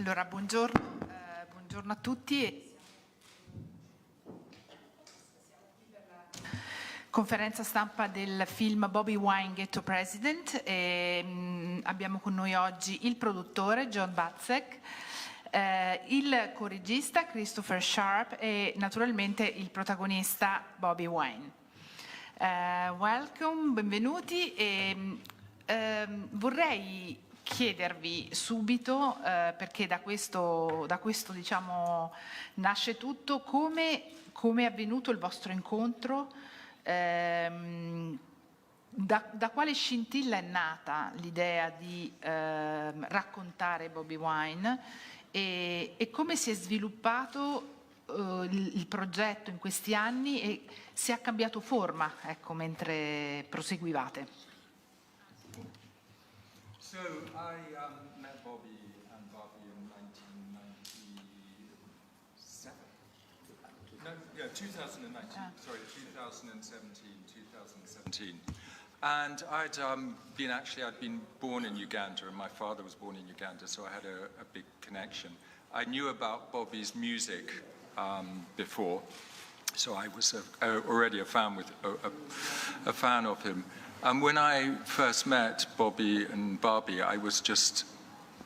Allora, buongiorno a tutti. Conferenza stampa del film BOBI WINE Ghetto President. Abbiamo con noi oggi il produttore John Batzek, il coregista Christopher Sharp e naturalmente il protagonista BOBI WINE. Welcome, benvenuti. Vorrei chiedervi subito, perché da questo diciamo nasce tutto, come è avvenuto il vostro incontro, da quale scintilla è nata l'idea di raccontare BOBI WINE e come si è sviluppato il progetto in questi anni e se ha cambiato forma, ecco, mentre proseguivate. So I met Bobby and Barbie in 1997. No, yeah, 2019. Sorry, 2017. And I'd been born in Uganda, and my father was born in Uganda, so I had a big connection. I knew about Bobby's music before, so I was already a fan of him. And when I first met Bobby and Barbie, I was just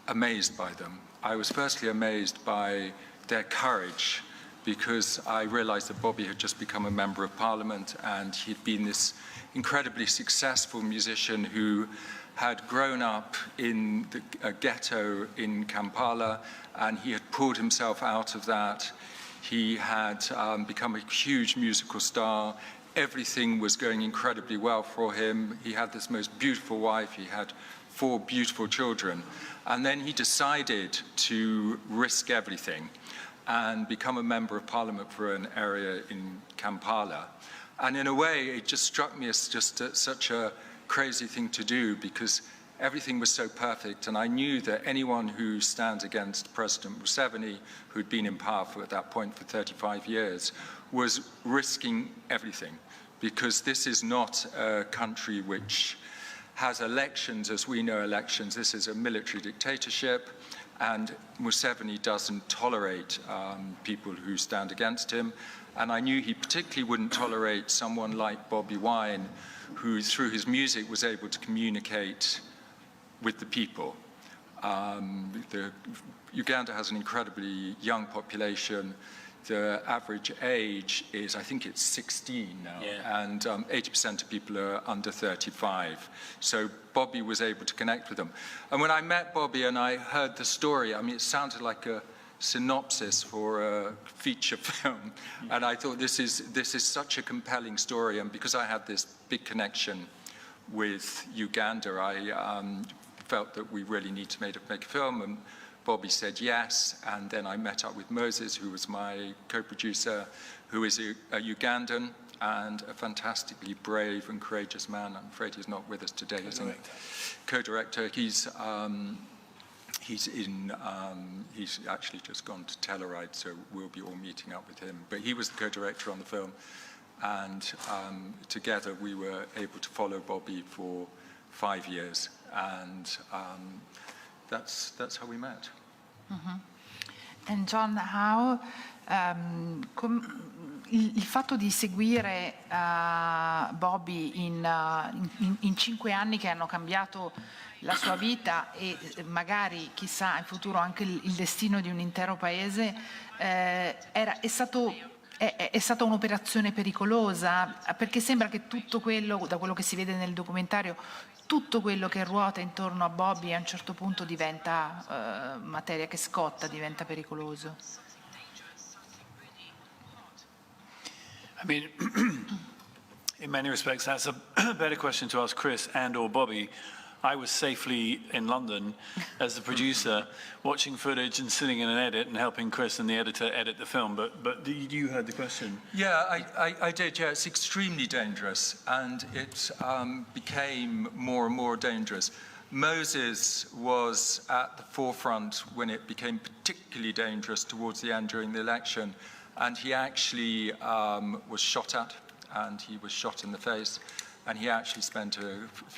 amazed by them. I was firstly amazed by their courage, because I realized that Bobby had just become a member of parliament and he'd been this incredibly successful musician who had grown up in a ghetto in Kampala, and he had pulled himself out of that. He had become a huge musical star. Everything was going incredibly well for him. He had this most beautiful wife. He had 4 beautiful children. And then he decided to risk everything and become a member of parliament for an area in Kampala. And in a way, it just struck me as just such a crazy thing to do, because everything was so perfect. And I knew that anyone who stands against President Museveni, who'd been in power at that point for 35 years, was risking everything, because this is not a country which has elections as we know elections. This is a military dictatorship, and Museveni doesn't tolerate people who stand against him. And I knew he particularly wouldn't tolerate someone like BOBI WINE, who through his music was able to communicate with the people. Uganda has an incredibly young population. The average age is, I think it's 16 now, yeah. And 80% of people are under 35. So Bobby was able to connect with them. And when I met Bobby and I heard the story, I mean, it sounded like a synopsis for a feature film. And I thought, this is such a compelling story. And because I had this big connection with Uganda, I felt that we really need to make a film. And Bobby said yes, and then I met up with Moses, who was my co-producer, who is a Ugandan and a fantastically brave and courageous man. I'm afraid he's not with us today. He's a co-director. He's actually just gone to Telluride, so we'll be all meeting up with him. But he was the co-director on the film, and together we were able to follow Bobby for 5 years, and that's how we met. Mm-hmm. And John, how il fatto di seguire Bobby in 5 anni che hanno cambiato la sua vita e magari chissà in futuro anche il destino di un intero paese, è stata un'operazione pericolosa, perché sembra che tutto quello, da quello che si vede nel documentario, tutto quello che ruota intorno a Bobby a un certo punto diventa materia che scotta, diventa pericoloso. I mean, in many respects, that's a better question to ask Chris and or Bobby. I was safely in London as the producer, watching footage and sitting in an edit and helping Chris and the editor edit the film. But you heard the question. Yeah, I did. Yeah, it's extremely dangerous, and it became more and more dangerous. Moses was at the forefront when it became particularly dangerous towards the end during the election, and he actually was shot at, and he was shot in the face, and he actually spent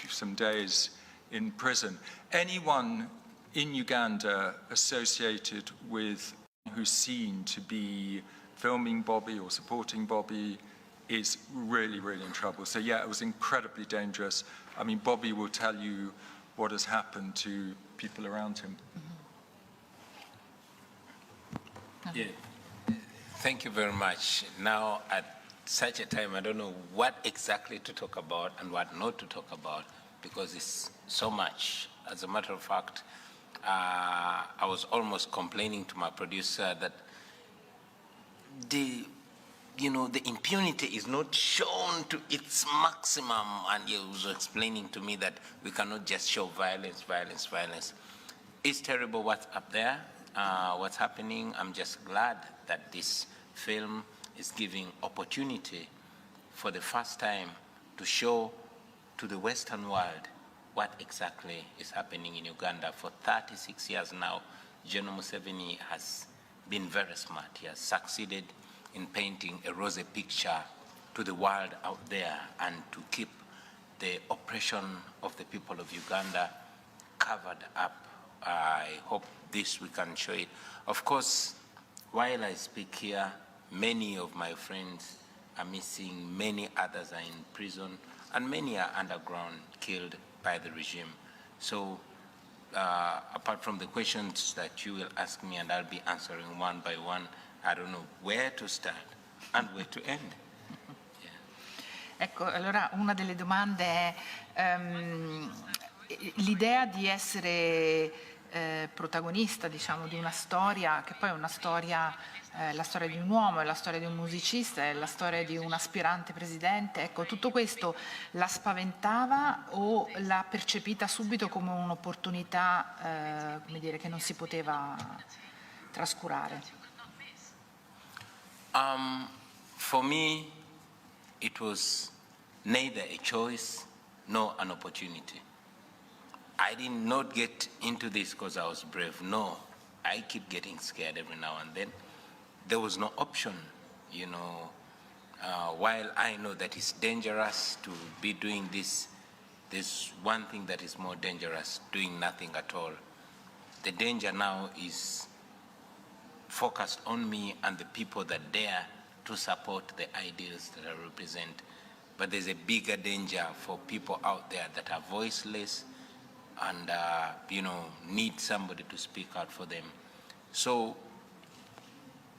some days in prison. Anyone in Uganda associated with who's seen to be filming Bobby or supporting Bobby is really, really in trouble. So yeah, it was incredibly dangerous. I mean, Bobby will tell you what has happened to people around him. Yeah. Thank you very much. Now, at such a time, I don't know what exactly to talk about and what not to talk about, because it's so much. As a matter of fact, I was almost complaining to my producer that the impunity is not shown to its maximum, and he was explaining to me that we cannot just show violence, violence, violence. It's terrible what's up there, what's happening. I'm just glad that this film is giving opportunity for the first time to show to the Western world what exactly is happening in Uganda. For 36 years now, General Museveni has been very smart. He has succeeded in painting a rosy picture to the world out there and to keep the oppression of the people of Uganda covered up. I hope we can show it. Of course, while I speak here, many of my friends are missing, many others are in prison, and many are underground, killed by the regime. So apart from the questions that you will ask me and I'll be answering one by one, I don't know where to start and where to end. Yeah. Ecco, allora una delle domande è l'idea di essere protagonista, diciamo, di una storia che poi è una storia, la storia di un uomo, è la storia di un musicista, è la storia di un aspirante presidente. Ecco, tutto questo la spaventava o l'ha percepita subito come un'opportunità, come dire, che non si poteva trascurare? For me, it was neither a choice nor an opportunity. I did not get into this because I was brave. No, I keep getting scared every now and then. There was no option, you know. While I know that it's dangerous to be doing this, there's one thing that is more dangerous, doing nothing at all. The danger now is focused on me and the people that dare to support the ideals that I represent. But there's a bigger danger for people out there that are voiceless and, need somebody to speak out for them. So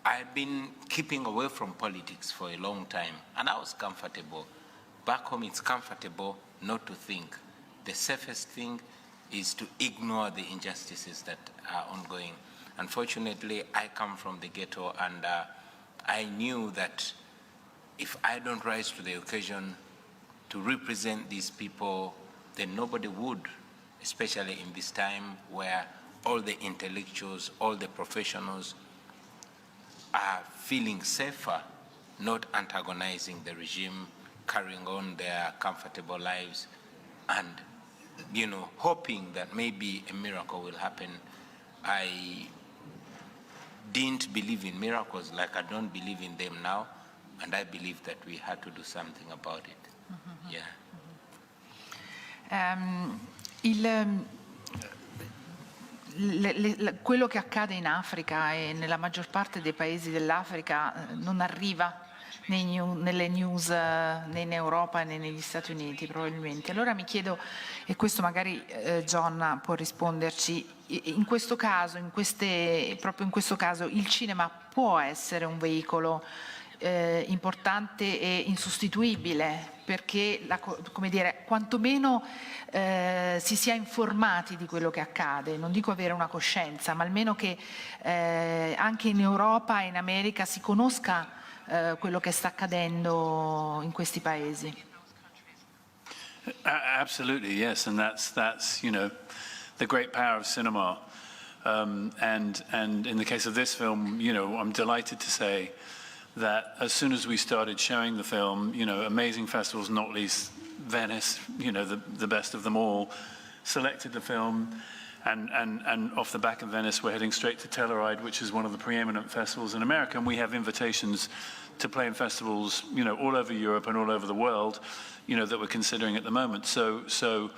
I've been keeping away from politics for a long time, and I was comfortable. Back home, it's comfortable not to think. The safest thing is to ignore the injustices that are ongoing. Unfortunately, I come from the ghetto, and I knew that if I don't rise to the occasion to represent these people, then nobody would, especially in this time where all the intellectuals, all the professionals are feeling safer, not antagonizing the regime, carrying on their comfortable lives, and, hoping that maybe a miracle will happen. I didn't believe in miracles like I don't believe in them now, and I believe that we had to do something about it. Mm-hmm. Yeah. Quello che accade in Africa e nella maggior parte dei paesi dell'Africa non arriva nelle news né in Europa né negli Stati Uniti probabilmente. Allora mi chiedo, e questo magari John può risponderci, in questo caso, proprio in questo caso il cinema può essere un veicolo importante e insostituibile perché, come dire, quantomeno si sia informati di quello che accade, non dico avere una coscienza, ma almeno che anche in Europa e in America si conosca quello che sta accadendo in questi paesi. Absolutely, yes, and that's the great power of cinema. And in the case of this film, I'm delighted to say that as soon as we started showing the film, amazing festivals, not least Venice, the best of them all, selected the film, and off the back of Venice, we're heading straight to Telluride, which is one of the preeminent festivals in America, and we have invitations to play in festivals, all over Europe and all over the world, that we're considering at the moment. So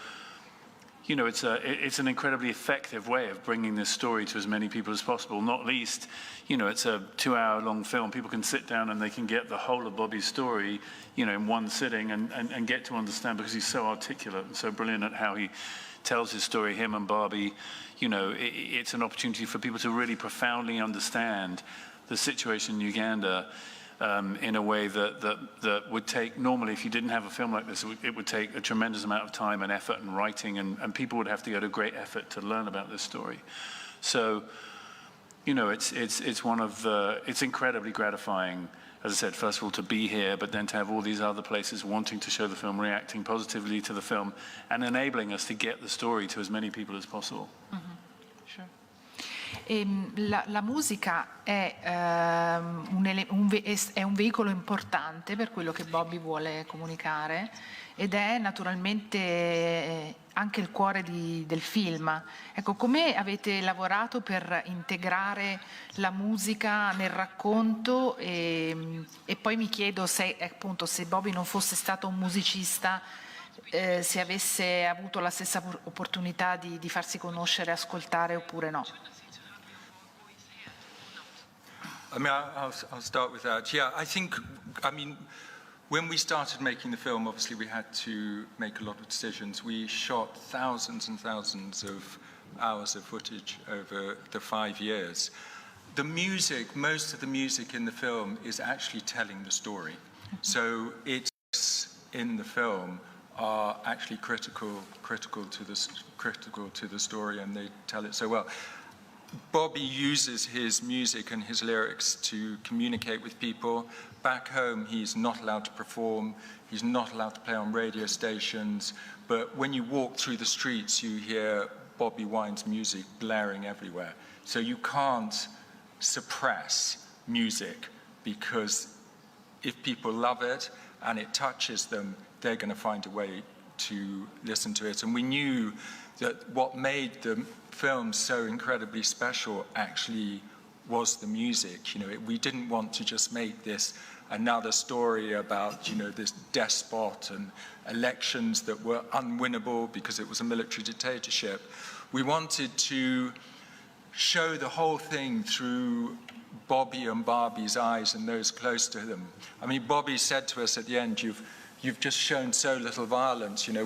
you know, it's an incredibly effective way of bringing this story to as many people as possible. Not least, you know, it's a 2-hour-long film. People can sit down and they can get the whole of Bobby's story, you know, in one sitting and get to understand, because he's so articulate and so brilliant at how he tells his story, him and Barbie. You know, it's an opportunity for people to really profoundly understand the situation in Uganda in a way that would take, normally if you didn't have a film like this, it would take a tremendous amount of time and effort and writing, and people would have to go to great effort to learn about this story. So, you know, it's incredibly gratifying, as I said, first of all, to be here, but then to have all these other places wanting to show the film, reacting positively to the film, and enabling us to get the story to as many people as possible. Mm-hmm. Sure. La musica è un veicolo importante per quello che Bobby vuole comunicare, ed è naturalmente anche il cuore del film. Ecco, come avete lavorato per integrare la musica nel racconto, e poi mi chiedo se, appunto, se Bobby non fosse stato un musicista, se avesse avuto la stessa opportunità di farsi conoscere e ascoltare oppure no. I mean, I'll start with that. Yeah, when we started making the film, obviously we had to make a lot of decisions. We shot thousands and thousands of hours of footage over the 5 years. The music, most of the music in the film is actually telling the story. So it's in the film are actually critical to the story, and they tell it so well. Bobby uses his music and his lyrics to communicate with people. Back home, he's not allowed to perform, he's not allowed to play on radio stations, but when you walk through the streets, you hear Bobby Wine's music blaring everywhere. So you can't suppress music, because if people love it and it touches them, they're going to find a way to listen to it. And we knew that what made the film so incredibly special actually was the music. You know, we didn't want to just make this another story about, you know, this despot and elections that were unwinnable because it was a military dictatorship. We wanted to show the whole thing through Bobby and Barbie's eyes and those close to them. I mean, Bobby said to us at the end, you've just shown so little violence. You know,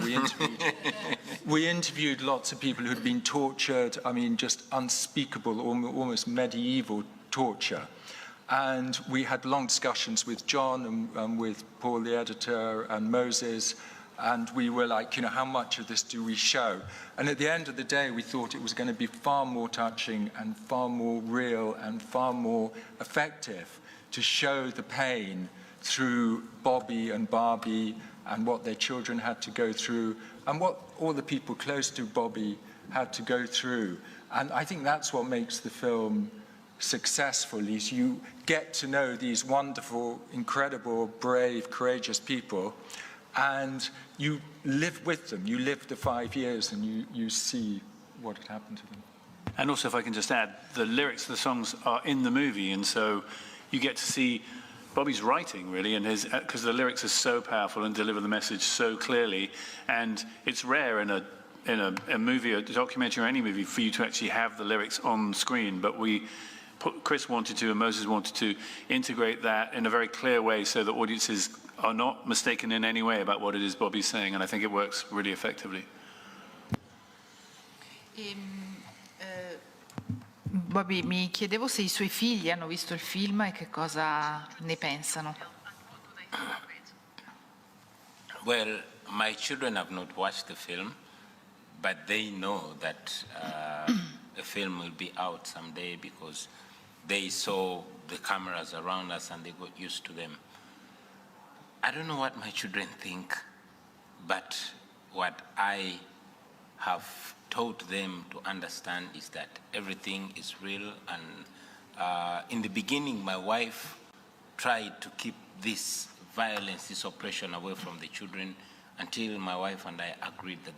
we interviewed lots of people who'd been tortured. I mean, just unspeakable, almost medieval torture. And we had long discussions with John and with Paul, the editor, and Moses. And we were like, you know, how much of this do we show? And at the end of the day, we thought it was going to be far more touching and far more real and far more effective to show the pain through Bobby and Barbie and what their children had to go through and what all the people close to Bobby had to go through. And I think that's what makes the film successful, is you get to know these wonderful, incredible, brave, courageous people, and you live with them. You live the 5 years and you see what had happened to them. And also, if I can just add, the lyrics of the songs are in the movie, and so you get to see Bobby's writing, really, and because the lyrics are so powerful and deliver the message so clearly. And it's rare in a movie, a documentary or any movie, for you to actually have the lyrics on screen. But Chris wanted to, and Moses wanted to integrate that in a very clear way so that audiences are not mistaken in any way about what it is Bobby's saying. And I think it works really effectively. Bobby, mi chiedevo se I suoi figli hanno visto il film e che cosa ne pensano. Well, my children have not watched the film, but they know that the film will be out someday because they saw the cameras around us and they got used to them. I don't know what my children think, but what I have taught them to understand is that everything is real. And in the beginning, my wife tried to keep this violence, this oppression away from the children, until my wife and I agreed that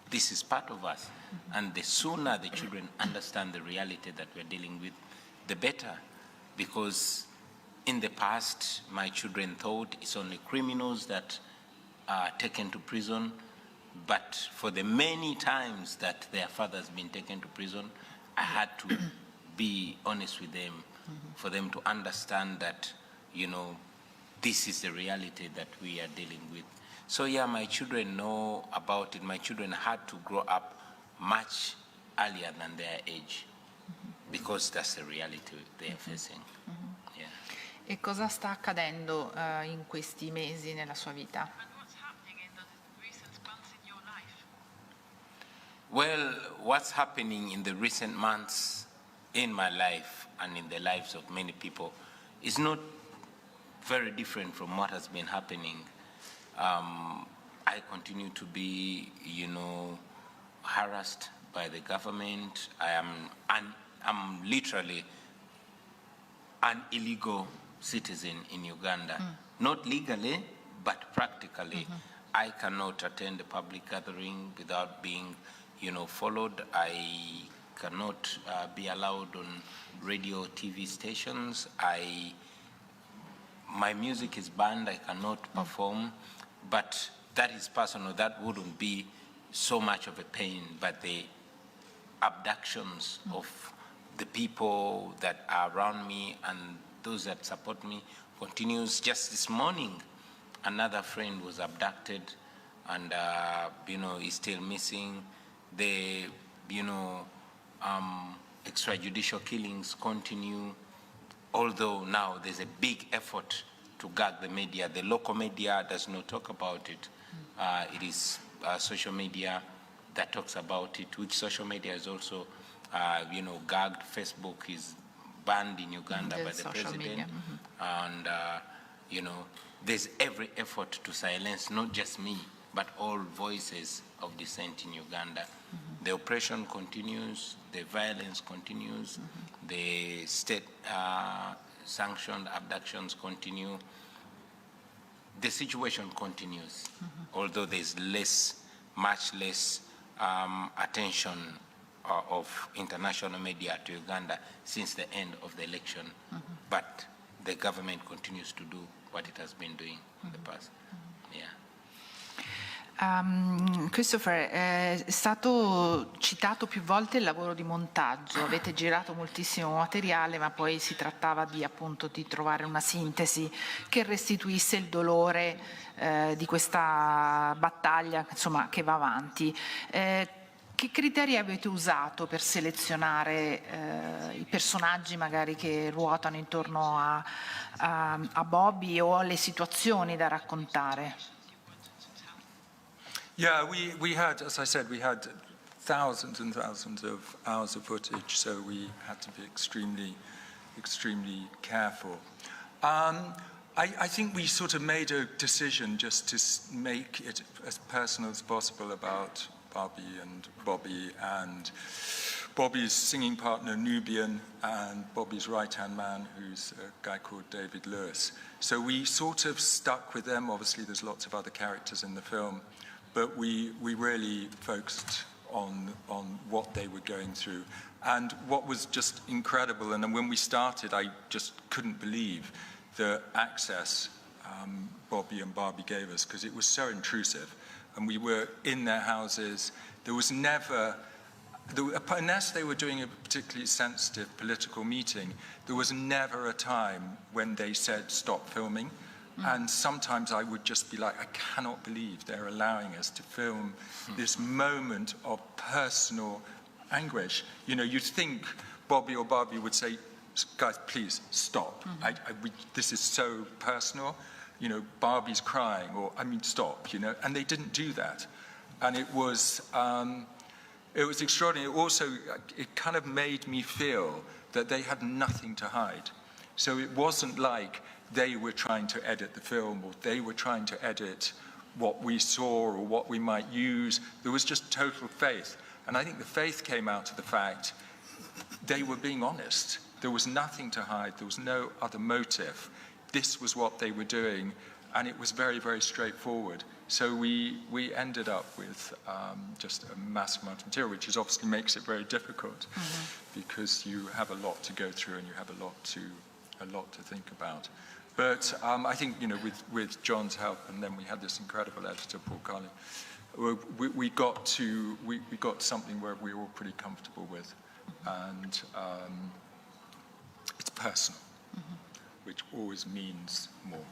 this is part of us. And the sooner the children understand the reality that we're dealing with, the better. Because in the past, my children thought it's only criminals that are taken to prison. But for the many times that their father's been taken to prison, I had to be honest with them, for them to understand that, you know, this is the reality that we are dealing with. So yeah, my children know about it. My children had to grow up much earlier than their age, because that's the reality they are facing. Yeah. E cosa sta accadendo in questi mesi nella sua vita? Well, what's happening in the recent months in my life and in the lives of many people is not very different from what has been happening. I continue to be, you know, harassed by the government. I'm literally an illegal citizen in Uganda. Not legally, but practically. I cannot attend a public gathering without being, you know, followed. I cannot be allowed on radio, TV stations. My music is banned. I cannot perform. But that is personal. That wouldn't be so much of a pain. But the abductions of the people that are around me and those that support me continues. Just this morning, another friend was abducted and, you know, is still missing. The, you know, extrajudicial killings continue, although now there's a big effort to gag the media. The local media does not talk about it. It is social media that talks about it, which social media is also, you know, gagged. Facebook is banned in Uganda by the president. And, you know, there's every effort to silence not just me, but all voices of dissent in Uganda. The oppression continues, the violence continues, the state-sanctioned abductions continue. The situation continues, although there's much less attention of international media to Uganda since the end of the election. But the government continues to do what it has been doing in the past. Yeah. Christopher, è stato citato più volte il lavoro di montaggio, avete girato moltissimo materiale, ma poi si trattava di, appunto, di trovare una sintesi che restituisse il dolore di questa battaglia, insomma, che va avanti. Che criteri avete usato per selezionare i personaggi magari che ruotano intorno a Bobby o alle situazioni da raccontare? Yeah, we had, as I said, we had thousands and thousands of hours of footage, so we had to be extremely careful. I think we sort of made a decision just to make it as personal as possible about Bobby and Bobby and Bobby's singing partner Nubian and Bobby's right-hand man, who's a guy called David Lewis. So we sort of stuck with them. Obviously, there's lots of other characters in the film, but we really focused on what they were going through. And what was just incredible, and then when we started, I just couldn't believe the access Bobby and Barbie gave us, because it was so intrusive. And we were in their houses. There was never, unless they were doing a particularly sensitive political meeting, there was never a time when they said, stop filming. And sometimes I would just be like, I cannot believe they're allowing us to film this moment of personal anguish. You know, you'd think Bobby or Barbie would say, guys, please stop. This is so personal. You know, Barbie's crying, or, I mean, stop, you know. And they didn't do that. And it was extraordinary. Also, it kind of made me feel that they had nothing to hide. So it wasn't like they were trying to edit the film, or they were trying to edit what we saw or what we might use. There was just total faith. And I think the faith came out of the fact they were being honest. There was nothing to hide. There was no other motive. This was what they were doing, and it was very, very straightforward. So we ended up with just a massive amount of material, which obviously makes it very difficult, because you have a lot to go through and you have a lot to think about. But I think, with John's help, and then we had this incredible editor, Paul Carlin, we got something where we were all pretty comfortable with, and it's personal, which always means more.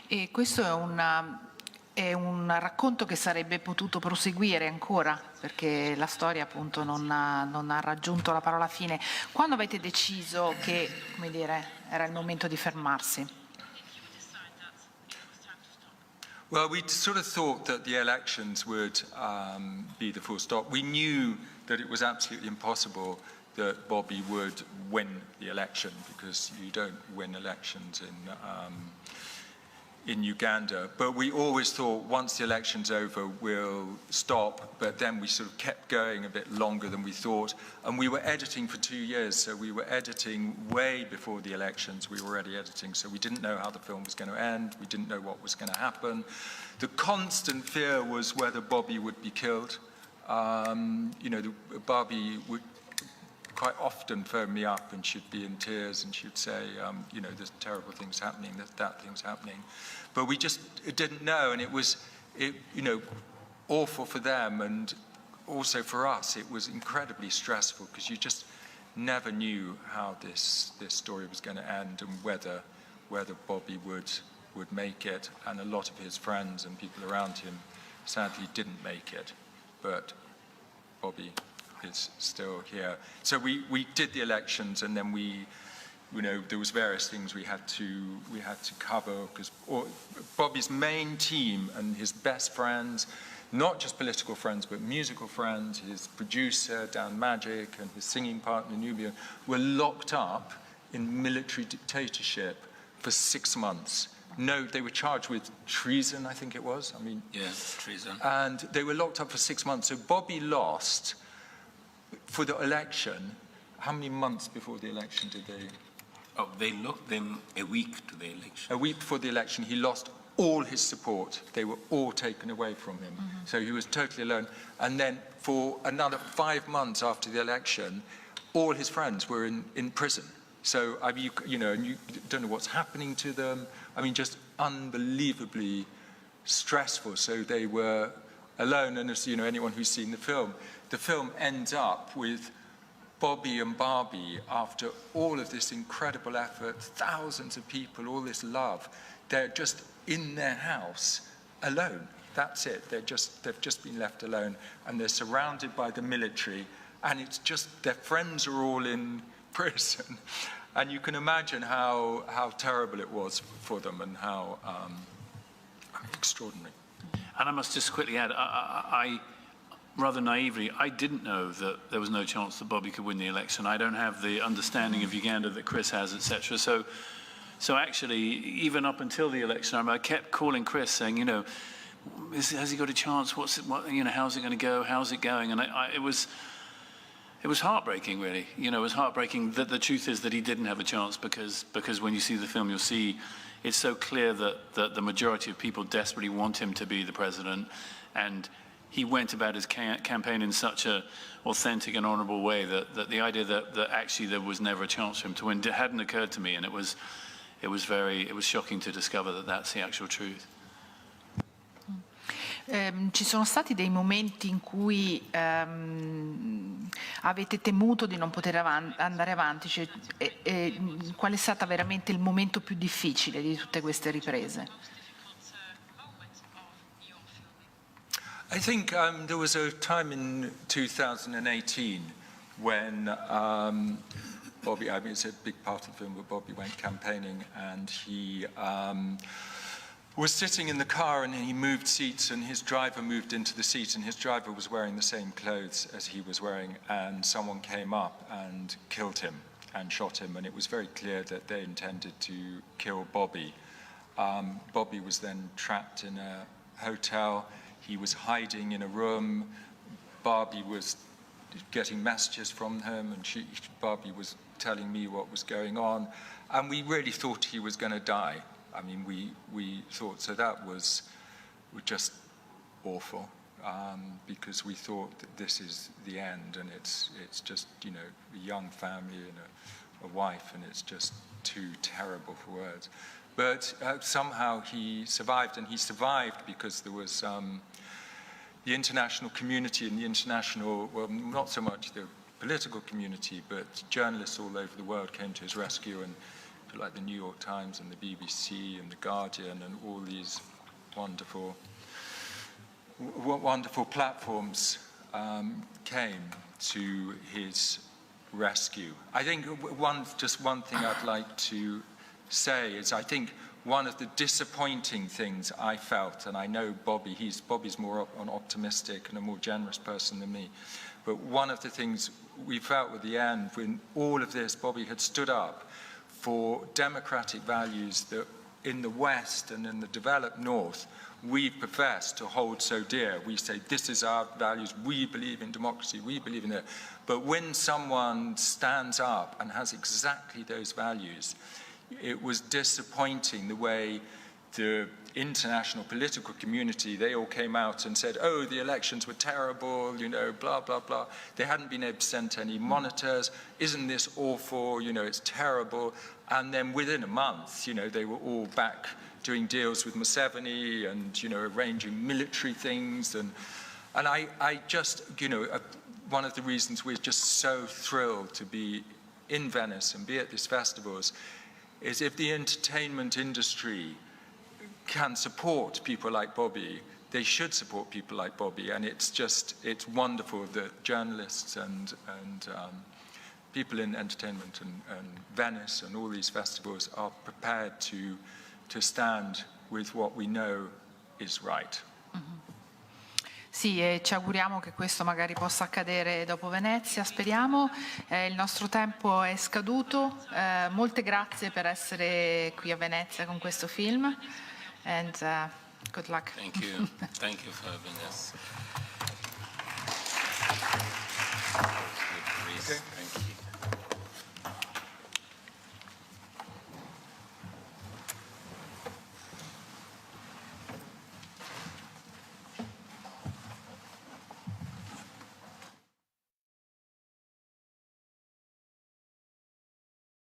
E questo è un racconto che sarebbe potuto proseguire ancora, perché la storia appunto non ha raggiunto la parola fine. Quando avete deciso che, come dire, era il momento di fermarsi? Well, we sort of thought that the elections would be the full stop. We knew that it was absolutely impossible that Bobby would win the election, because you don't win elections in Uganda. But we always thought once the election's over, we'll stop. But then we sort of kept going a bit longer than we thought. And we were editing for 2 years, so we were editing way before the elections. We were already editing, so we didn't know how the film was going to end. We didn't know what was going to happen. The constant fear was whether Bobby would be killed. Bobby would quite often phone me up, and she'd be in tears, and she'd say, there's terrible things happening, that thing's happening. But we just didn't know, and it was awful for them, and also for us. It was incredibly stressful, because you just never knew how this story was going to end, and whether Bobby would make it. And a lot of his friends and people around him sadly didn't make it, but Bobby is still here. So we did the elections, and then there was various things we had to cover, because Bobby's main team and his best friends, not just political friends but musical friends, his producer Dan Magic and his singing partner Nubia, were locked up in military dictatorship for 6 months. No, they were charged with treason, I think it was. Yes, treason. And they were locked up for 6 months. So Bobby lost. For the election, how many months before the election did they? Oh, they locked them a week to the election. A week before the election, he lost all his support. They were all taken away from him. So he was totally alone. And then for another 5 months after the election, all his friends were in prison. So, and you don't know what's happening to them. Just unbelievably stressful. So they were alone. And as anyone who's seen the film ends up with Bobby and Barbie, after all of this incredible effort, thousands of people, all this love, they're just in their house alone. That's it. They've just been left alone, and they're surrounded by the military, and it's just their friends are all in prison. And you can imagine how terrible it was for them, and how extraordinary. And I must just quickly add, I rather naively, I didn't know that there was no chance that Bobby could win the election. I don't have the understanding of Uganda that Chris has, etc. So actually, even up until the election, I kept calling Chris saying, has he got a chance? How's it going to go? How's it going? And it was heartbreaking, really. It was heartbreaking. That the truth is that he didn't have a chance, because when you see the film, you'll see it's so clear that the majority of people desperately want him to be the president, and he went about his campaign in such an authentic and honourable way that the idea that actually there was never a chance for him to win hadn't occurred to me, and it was shocking to discover that that's the actual truth. Ci sono stati dei momenti in cui avete temuto di non poter andare avanti, qual è stato veramente il momento più difficile di tutte queste riprese? I think there was a time in 2018 when Bobby, it's a big part of the film, where Bobby went campaigning, and he was sitting in the car, and he moved seats, and his driver moved into the seat, and his driver was wearing the same clothes as he was wearing, and someone came up and killed him and shot him, and it was very clear that they intended to kill Bobby. Bobby was then trapped in a hotel. He was hiding in a room. Barbie was getting messages from him, and Barbie was telling me what was going on, and we really thought he was going to die. We thought, so that was just awful, because we thought that this is the end, and it's just a young family in a a wife, and it's just too terrible for words. But somehow he survived, and he survived because there was the international community and the international, well, not so much the political community, but journalists all over the world came to his rescue, and people like the New York Times and the BBC and the Guardian and all these wonderful platforms came to his rescue. I think just one thing I'd like to say is I think one of the disappointing things I felt, and I know Bobby's more an optimistic and a more generous person than me, but one of the things we felt at the end when all of this, Bobby had stood up for democratic values that in the West and in the developed North we profess to hold so dear. We say, this is our values, we believe in democracy, we believe in it. But when someone stands up and has exactly those values, it was disappointing the way the international political community, they all came out and said, oh, the elections were terrible, you know, blah, blah, blah. They hadn't been able to send any monitors. Isn't this awful? You know, it's terrible. And then within a month, you know, they were all back doing deals with Museveni and, you know, arranging military things. And I just, you know, one of the reasons we're just so thrilled to be in Venice and be at these festivals is if the entertainment industry can support people like Bobby, they should support people like Bobby. And it's wonderful that journalists and people in entertainment and Venice and all these festivals are prepared to stand with what we know is right. Sì, e ci auguriamo che questo magari possa accadere dopo Venezia, speriamo. Il nostro tempo è scaduto. Molte grazie per essere qui a Venezia con questo film. And good luck. Thank you. Thank you for having us.